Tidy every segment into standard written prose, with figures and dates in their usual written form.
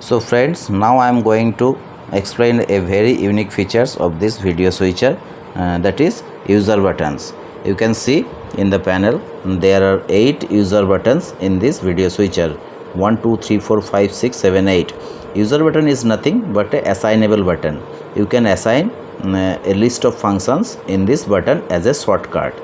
So friends, now I am going to explain a very unique features of this video switcher, that is user buttons. You can see in the panel there are 8 user buttons in this video switcher. 1 2 3 4 5 6 7 8. User button is nothing but a assignable button. You can assign a list of functions in this button as a shortcut.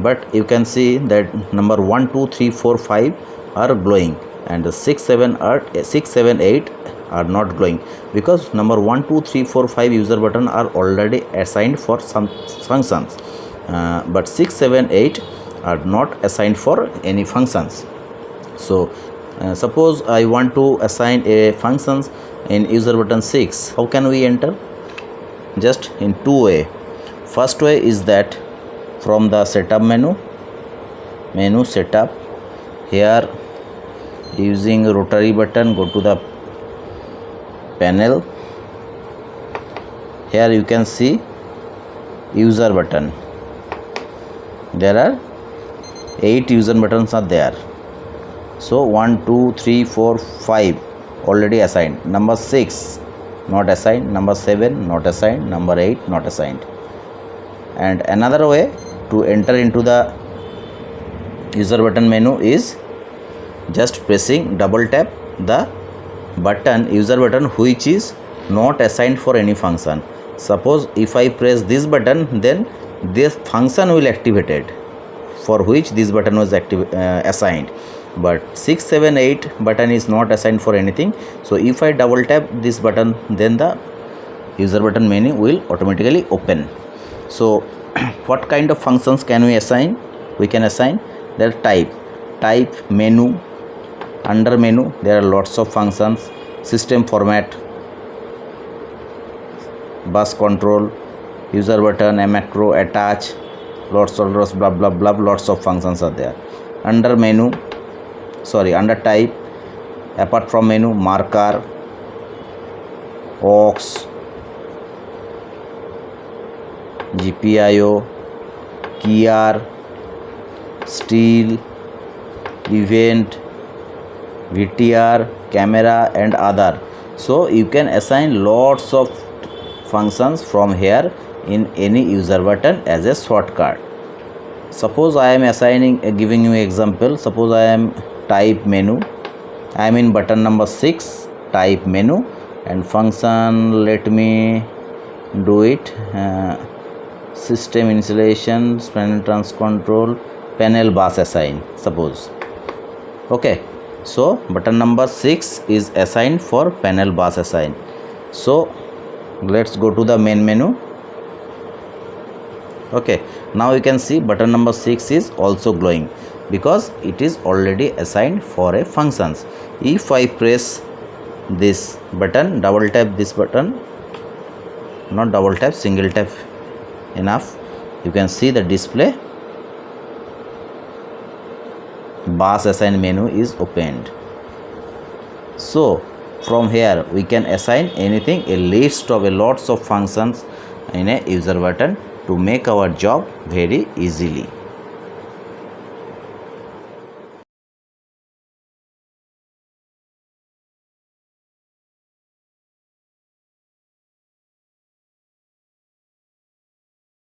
But you can see that number 1 2 3 4 5 are glowing and the 6 7 8 are not glowing because number 1 2 3 4 5 user button are already assigned for some functions, but 6 7 8 are not assigned for any functions. So suppose I want to assign a functions in user button 6. How can we enter? Just in two way. First way is that from the setup menu setup, here using rotary button, go to the panel. Here you can see user button. There are 8 user buttons are there. So 1 2 3 4 5 already assigned. Number 6 not assigned, number 7 not assigned, number 8 not assigned. And another way to enter into the user button menu is just pressing double tap the button, user button, which is not assigned for any function. Suppose if I press this button, then this function will activated for which this button was assigned, but 6 7 8 button is not assigned for anything. So if I double tap this button, then the user button menu will automatically open. So what kind of functions can we assign? We can assign their type menu. Under menu there are lots of functions: system format, bus control, user button, a macro, attach, lots blah blah blah, lots of functions are there. Under type, apart from menu, marker, aux, GPIO, keyer, steel, event, VTR, camera and other. So you can assign lots of functions from here in any user button as a shortcut. Suppose I am giving you example. Suppose I am type menu. I am in button number 6, type menu, and function, let me do it, system installation, panel trans control, panel bus assign, suppose. Okay, so button number 6 is assigned for panel bus assign. So let's go to the main menu. Okay, now you can see button number 6 is also glowing because it is already assigned for a functions. If I press this button, double tap this button, not double tap, single tap enough, you can see the display bus assign menu is opened. So from here we can assign anything, a list of lots of functions in a user button to make our job very easily.